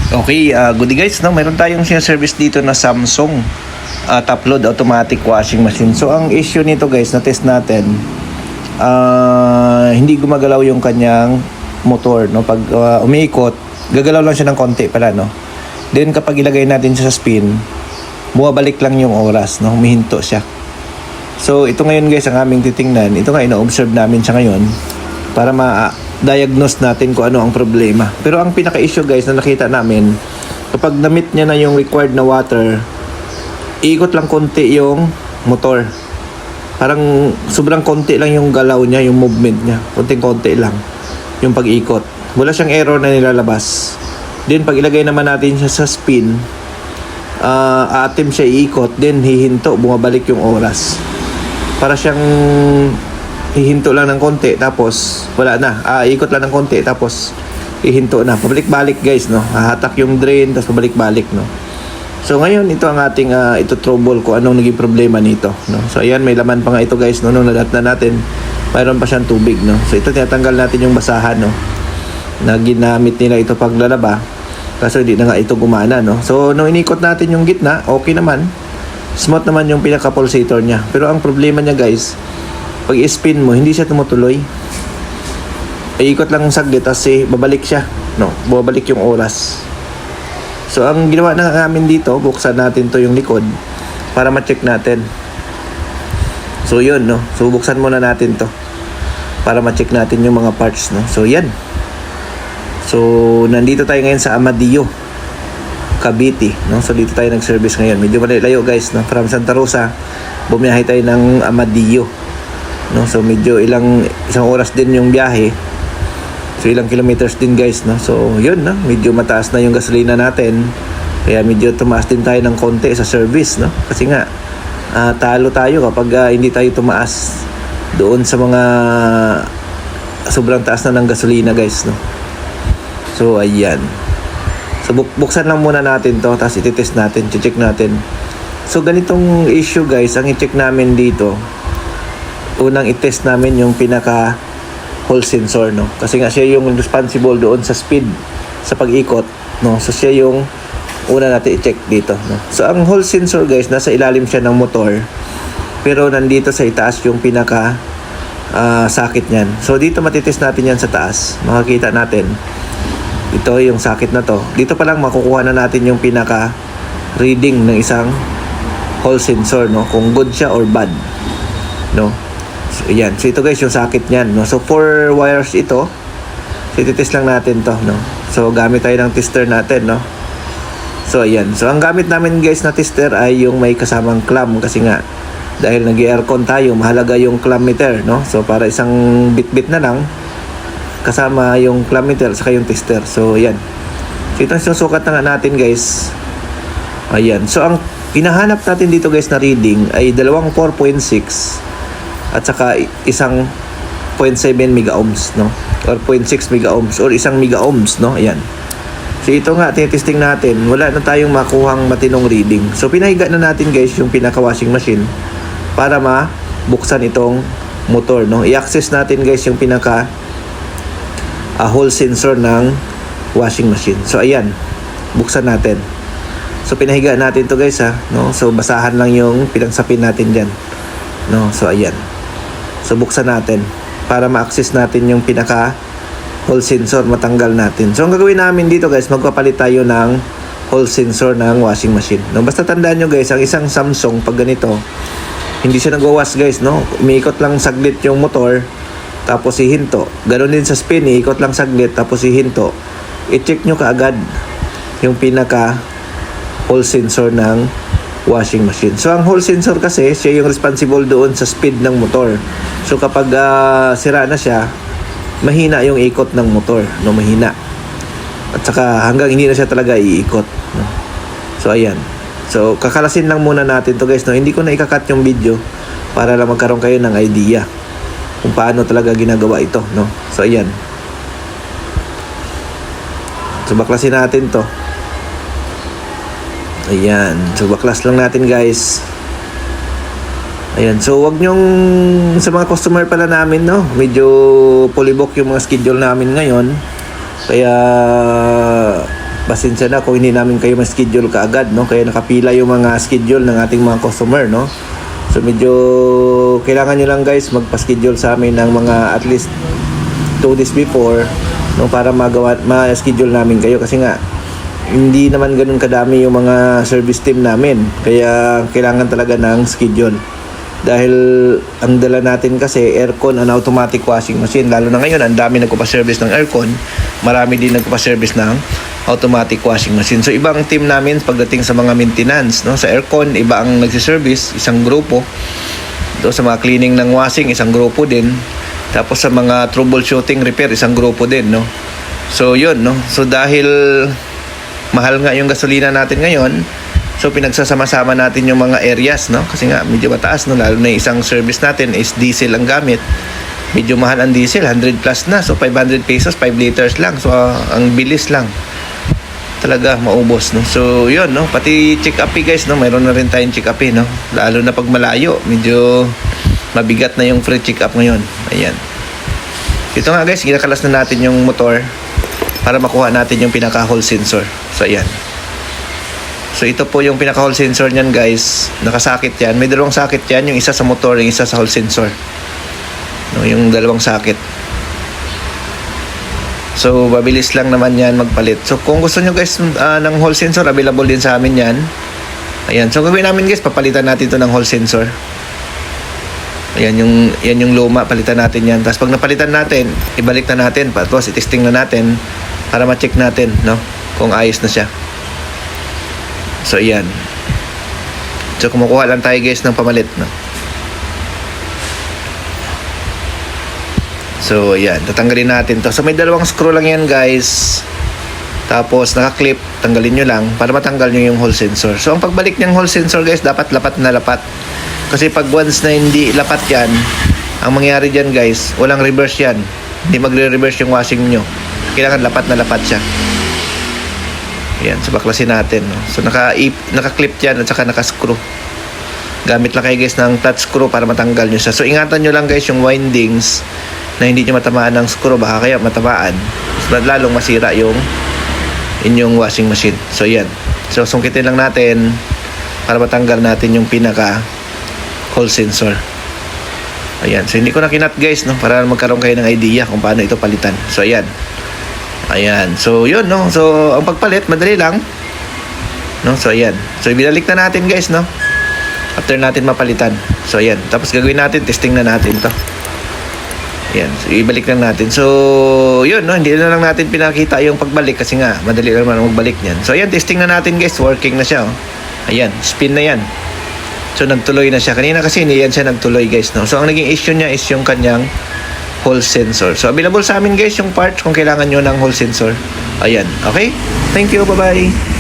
Okay, good day guys, no? Meron tayong service dito na Samsung top load automatic washing machine. So ang issue nito guys, na test natin, hindi gumagalaw yung kanyang motor, no? Pag umiikot, gagalaw lang siya ng konti pala, no? Then kapag ilagay natin siya sa spin, bumabalik lang yung oras, no? Humihinto siya. So ito ngayon guys ang aming titingnan. Ito nga ina-observe namin siya ngayon para diagnose natin kung ano ang problema. Pero ang pinaka-issue guys na nakita namin, kapag na-meet niya na yung required na water, iikot lang konti yung motor. Parang sobrang konti lang yung galaw niya, yung movement niya. Konting-konti lang yung pag-ikot. Wala siyang error na nilalabas. Then pag ilagay naman natin siya sa spin, attempt siya iikot, then hihinto, bumabalik yung oras. Para siyang hihinto lang ng konti tapos wala na, ikot lang ng konti tapos hihinto na, pabalik-balik guys, no? Hahatak yung drain tapos pabalik-balik, no? So ngayon ito ang ating ito trouble ko anong naging problema nito, no? So ayan, may laman pa nga ito guys, no? Nung nadat na natin, mayroon pa siyang tubig, no? So ito tinatanggal natin yung basahan, no? Na ginamit nila ito paglalaba kasi hindi na nga ito gumana, no? So nung inikot natin yung gitna, okay naman, smooth naman yung pinaka pulsator niya. Pero ang problema niya guys, pag i-spin mo, hindi siya tumutuloy. Iikot lang saglit kasi babalik siya, no? Babalik yung oras. So ang ginawa na namin dito, buksan natin to yung likod para ma-check natin. So yun, no? So buksan muna natin to para ma-check natin yung mga parts, no? So yan. So nandito tayo ngayon sa Amadillo, Cavite, no? So dito tayo nag-service ngayon. Medyo malayo guys, no? From Santa Rosa, bumiyahe tayo ng Amadillo, no? So medyo isang oras din yung biyahe. So ilang kilometers din guys, no? So yun, no? Medyo mataas na yung gasolina natin. Kaya medyo tumaas din tayo ng konti sa service, no? Kasi nga talo tayo kapag hindi tayo tumaas doon sa mga sobrang taas na ng gasolina guys, no? So ayan. So buksan lang muna natin to, tapos iti-test natin, check natin. So ganitong issue guys, ang i-check namin dito, unang i-test namin yung pinaka hall sensor, no? Kasi nga siya yung responsible doon sa speed sa pag-ikot, no? So siya yung una natin i-check dito, no? So ang hall sensor guys, nasa ilalim siya ng motor, pero nandito sa itaas yung pinaka sakit niyan. So dito matitest natin yan sa taas, makikita natin ito yung sakit na to. Dito pa lang makukuha na natin yung pinaka reading ng isang hall sensor, no? Kung good siya or bad, no? So ayan, so ito guys yung sakit niyan, no? So 4 wires ito. So ititest lang natin to, no? So gamit tayo ng tester natin, no? So ayan, so ang gamit namin guys na tester ay yung may kasamang clamp, kasi nga dahil nag-aircon tayo, mahalaga yung clamp meter, no? So para isang bit-bit na lang kasama yung clamp meter saka yung tester. So ayan, so itong sinusukat na nga natin guys. Ayan, so ang hinahanap natin dito guys na reading ay dalawang 4.6 at saka isang 0.7 mega ohms, no? Or 0.6 mega ohms or isang mega ohms, no? Ayan, so ito nga tinitesting natin, wala na tayong makuhang matinong reading. So pinahiga na natin guys yung pinaka washing machine para mabuksan itong motor, no? I-access natin guys yung pinaka hall sensor ng washing machine. So ayan, buksan natin. So pinahiga natin to guys, no? So basahan lang yung pinagsapin natin diyan, no? So ayan, so buksan natin para ma-access natin yung pinaka hall sensor, matanggal natin. So ang gagawin namin dito guys, magpapalit tayo ng hall sensor ng washing machine, no? Basta tandaan nyo guys, ang isang Samsung pag ganito, hindi siya nagwawas guys, no? Umiikot lang saglit yung motor tapos hihinto. Ganon din sa spin, iikot lang saglit tapos hihinto. I-check nyo kaagad yung pinaka hall sensor ng washing machine. So ang hall sensor kasi, siya yung responsible doon sa speed ng motor. So kapag sira na siya, mahina yung ikot ng motor, no? Mahina. At saka hanggang hindi na siya talaga iikot, no? So ayan. So kakalasin lang muna natin to guys, no? Hindi ko na ikakat yung video para lang magkaroon kayo ng idea kung paano talaga ginagawa ito, no? So ayan, so baklasin natin to. Ayan, so baklas lang natin guys. Ayan, so wag nyong, sa mga customer pala namin, no, medyo polybok yung mga schedule namin ngayon. Kaya pasensya na kung hindi namin kayo ma-schedule kaagad, no? Kaya nakapila yung mga schedule ng ating mga customer, no? So medyo kailangan nyo lang guys magpa-schedule sa amin ng mga at least 2 days before, no? Para ma-schedule namin kayo kasi nga hindi naman ganun kadami yung mga service team namin. Kaya kailangan talaga ng schedule. Dahil ang dala natin kasi aircon and automatic washing machine. Lalo na ngayon, ang dami nagpa-service ng aircon. Marami din nagpa-service ng automatic washing machine. So iba ang team namin pagdating sa mga maintenance, no? Sa aircon, iba ang nagsiservice, isang grupo. Do sa mga cleaning ng washing, isang grupo din. Tapos sa mga troubleshooting repair, isang grupo din, no? So yun, no? So dahil mahal nga yung gasolina natin ngayon, so pinagsasama-sama natin yung mga areas, no? Kasi nga medyo mataas, no? Lalo na yung isang service natin is diesel ang gamit. Medyo mahal ang diesel, 100 plus na. So 500 pesos, 5 liters lang. So ang bilis lang. Talaga maubos, no? So yun, no? Pati check up guys, no? Mayroon na rin tayong check up, no? Lalo na pag malayo, medyo mabigat na yung free check up ngayon. Ayan. Ito nga guys, ginakalas na natin yung motor para makuha natin yung pinaka-hall sensor. So ayan. So ito po yung pinaka-hall sensor niyan guys. Nakasakit yan. May dalawang sakit yan. Yung isa sa motor, yung isa sa hall sensor. No, yung dalawang sakit. So mabilis lang naman yan magpalit. So kung gusto nyo guys ng hall sensor, available din sa amin yan. Ayan. So gagawin namin guys, papalitan natin ito ng hall sensor. Ayan yan yung luma, palitan natin yan. Tapos pag napalitan natin, ibalik na natin. Tapos itesting na natin para ma-check natin, no? Kung ayos na siya. So, ayan. So, kumukuha lang tayo guys ng pamalit, no? So, ayan. Tatanggalin natin to. So, may dalawang screw lang yan guys. Tapos, naka-clip. Tanggalin nyo lang para matanggal nyo yung hall sensor. So, ang pagbalik ng hall sensor guys, dapat lapat na lapat. Kasi pag once na hindi lapat yan, ang mangyayari dyan guys, walang reverse yan. Hindi magre-reverse yung washing nyo. Kailangan lapat na lapat siya. Ayan, so baklasin natin, no? So naka-clip yan at saka naka-screw. Gamit lang kayo guys ng flat screw para matanggal nyo siya. So ingatan nyo lang guys yung windings na hindi nyo matamaan ng screw, baka kaya matamaan. Mas lalong masira yung inyong washing machine. So yan. So sungkitin lang natin para matanggal natin yung pinaka hall sensor. Ayan. So hindi ko na kinat guys, no? Para magkaroon kayo ng idea kung paano ito palitan. So ayan. Ayan. So, yun, no? So, ang pagpalit, madali lang. No? So, ayan. So, ibinalik na natin, guys, no? After natin mapalitan. So, ayan. Tapos, gagawin natin, testing na natin to. Ayan. So, ibalik lang natin. So, yun, no? Hindi na lang natin pinakita yung pagbalik kasi nga, madali lang naman magbalik niyan. So, ayan. Testing na natin, guys. Working na siya, oh. Ayan. Spin na yan. So, nagtuloy na siya. Kanina kasi, hindi yan siya nagtuloy, guys, no? So, ang naging issue niya is yung kanyang hall sensor. So, available sa amin guys yung parts kung kailangan nyo ng hall sensor. Ayan. Okay? Thank you. Bye-bye.